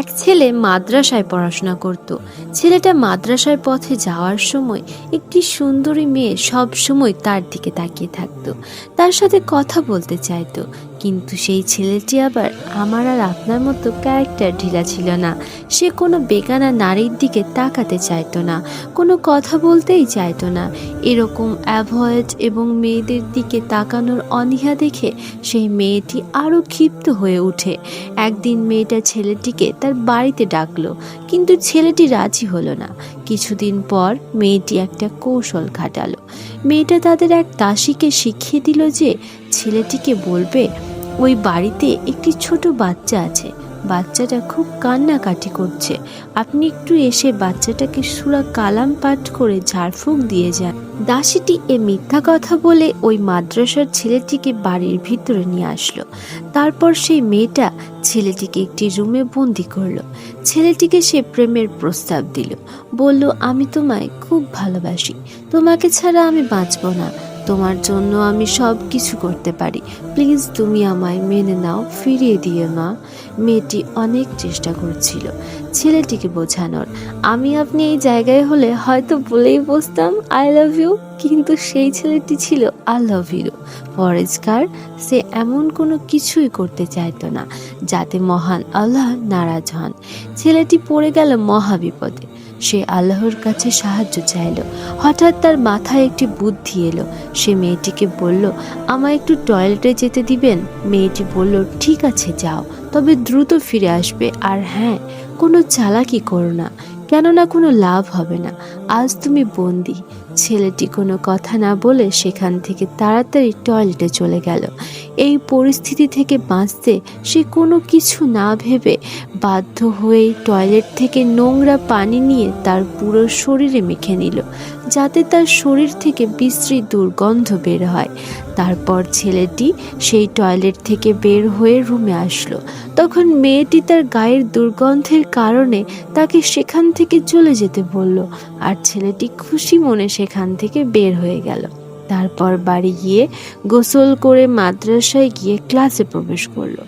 এক ছেলে মাদ্রাসায় পড়াশোনা করত। ছেলেটা মাদ্রাসার পথে যাওয়ার সময় একটি সুন্দরী মেয়ে সব সময় তার দিকে তাকিয়ে থাকতো, তার সাথে কথা বলতে চাইতো। কিন্তু সেই ছেলেটি আবার আমার আর আপনার মতো ক্যারেক্টার ঢিলা ছিল না। সে কোনো বেগানা নারীর দিকে তাকাতে চাইতো না, কোনো কথা বলতেই চাইতো না। এরকম অ্যাভয়েড এবং মেয়েদের দিকে তাকানোর অনীহা দেখে সেই মেয়েটি আরও ক্ষিপ্ত হয়ে ওঠে। একদিন মেয়েটা ছেলেটিকে তার বাড়িতে ডাকলো, কিন্তু ছেলেটি রাজি হলো না। কিছুদিন পর মেয়েটি একটা কৌশল খাটালো। মেয়েটা তাদের এক দাসীকে শিখিয়ে দিল যে ছেলেটিকে বলবে ওই বাড়িতে একটি ছোট বাচ্চা আছে, বাচ্চাটা খুব কান্নাকাটি করছে, আপনি একটু এসে বাচ্চাটাকে সূরা কালাম পাঠ করে ঝাড়ফুঁক দিয়ে যান। দাসীটি এ মিথ্যা কথা বলে ওই মাদ্রাসার ছেলেটিকে বাড়ির ভিতরে নিয়ে আসলো। তারপর সেই মেয়েটা ছেলেটিকে একটি রুমে বন্দি করলো। ছেলেটিকে সে প্রেমের প্রস্তাব দিল, বলল, আমি তোমায় খুব ভালোবাসি, তোমাকে ছাড়া আমি বাঁচব না, তোমার জন্য আমি সব কিছু করতে পারি, প্লিজ তুমি আমায় মেনে নাও, ফিরিয়ে দিও না। মেয়েটি অনেক চেষ্টা করছিল ছেলেটিকে বোঝানোর, আমি আপনি এই জায়গায় হলে হয়তো বলেই বসতাম আই লাভ ইউ, কিন্তু সেই ছেলেটি ছিল আই লাভ ইউ পরেজগার। সে এমন কোনো কিছুই করতে চাইতো না যাতে মহান আল্লাহ নারাজ হন। ছেলেটি পড়ে গেল মহা বিপদে। সে আল্লাহর কাছে সাহায্য চাইল। হঠাৎ তার মাথায় একটি বুদ্ধি এলো। সে মেয়েটিকে বলল, আমায় একটু টয়লেটে যেতে দিবেন? মেয়েটি বলল, ঠিক আছে যাও, তবে দ্রুত ফিরে আসবে, আর হ্যাঁ, কোনো চালাকি করো না, কেননা কোনো লাভ হবে না, আজ তুমি বন্দি। ছেলেটি কোনো কথা না বলে সেখান থেকে তাড়াতাড়ি টয়লেটে চলে গেল। এই পরিস্থিতি থেকে বাঁচতে সে কোনো কিছু না ভেবে বাধ্য হয়েই টয়লেট থেকে নোংরা পানি নিয়ে তার পুরো শরীরে মেখে নিল, যাতে তার শরীর থেকে বিশ্রী দুর্গন্ধ বের হয়। তারপর ছেলেটি সেই টয়লেট থেকে বের হয়ে রুমে আসলো। তখন মেয়েটি তার গায়ের দুর্গন্ধের কারণে তাকে সেখান থেকে চলে যেতে বলল, আর ছেলেটি খুশি মনে সেখান থেকে বের হয়ে গেল। তারপর বাড়ি গিয়ে গোসল করে মাদ্রাসায় গিয়ে ক্লাসে প্রবেশ করলো।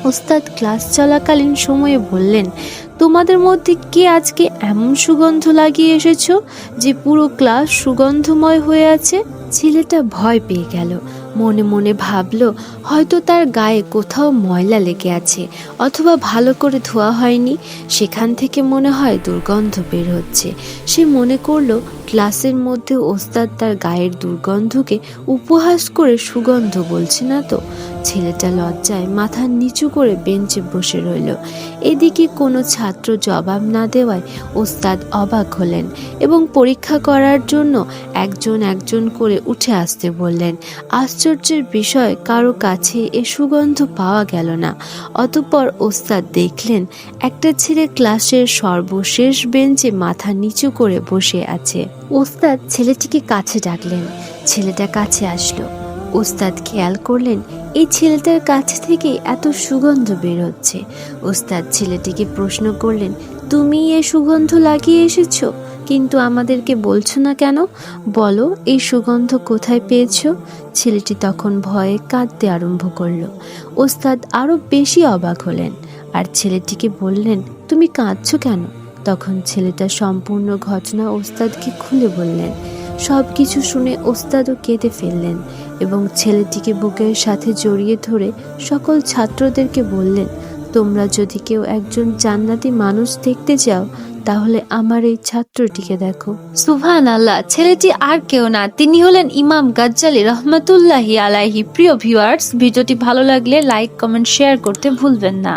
ওস্তাদ ক্লাস চলাকালীন সময়ে বললেন, তোমাদের মধ্যে কে আজকে এমন সুগন্ধ লাগিয়ে এসেছো যে পুরো ক্লাস সুগন্ধময় হয়ে আছে? ছেলেটা ভয় পেয়ে গেল। মনে মনে ভাবলো হয়তো তার গায়ে কোথাও ময়লা লেগে আছে, অথবা ভালো করে ধোয়া হয়নি, সেখান থেকে মনে হয় দুর্গন্ধ বের হচ্ছে। সে মনে করলো ক্লাসের মধ্যে ওস্তাদ তার গায়ের দুর্গন্ধকে উপহাস করে সুগন্ধ বলছে না তো। ছেলেটা লজ্জায় মাথা নিচু করে বেঞ্চে বসে রইল। এদিকে কোনো ছাত্র জবাব না দেওয়ায় ওস্তাদ অবাক হলেন এবং পরীক্ষা করার জন্য একজন একজন করে উঠে আসতে বললেন। আশ্চর্যের বিষয়, কারো কাছে এ সুগন্ধ পাওয়া গেল না। অতঃপর ওস্তাদ দেখলেন একটা ছেলে ক্লাসের সর্বশেষ বেঞ্চে মাথা নিচু করে বসে আছে। ওস্তাদ ছেলেটিকে কাছে ডাকলেন। ছেলেটা কাছে আসলো। ওস্তাদ খেয়াল করলেন এই ছেলেটার কাছ থেকে এত সুগন্ধ বের হচ্ছে। ওস্তাদ ছেলেটিকে প্রশ্ন করলেন, তুমি এই সুগন্ধ লাগিয়ে এসেছো, কিন্তু আমাদেরকে বলছো না কেন? বলো, এই সুগন্ধ কোথায় পেয়েছো? ছেলেটি তখন ভয়ে কাঁদতে আরম্ভ করলো। ওস্তাদ আরো বেশি অবাক হলেন আর ছেলেটিকে বললেন, তুমি কাঁদছো কেন? তখন ছেলেটা সম্পূর্ণ ঘটনা ওস্তাদকে খুলে বললেন। সব কিছু শুনে ওস্তাদও কেঁদে ফেললেন এবং ছেলেটিকে বুকের সাথে জড়িয়ে ধরে সকল ছাত্রদেরকে বললেন, তোমরা যদি কেউ একজন জান্নাতি মানুষ দেখতে চাও তাহলে আমার এই ছাত্রটিকে দেখো। সুবহানাল্লাহ, ছেলেটি আর কেউ না, তিনি হলেন ইমাম গাজ্জালী রহমাতুল্লাহি আলাইহি। প্রিয় ভিউয়ার্স, ভিডিওটি ভালো লাগলে লাইক, কমেন্ট, শেয়ার করতে ভুলবেন না।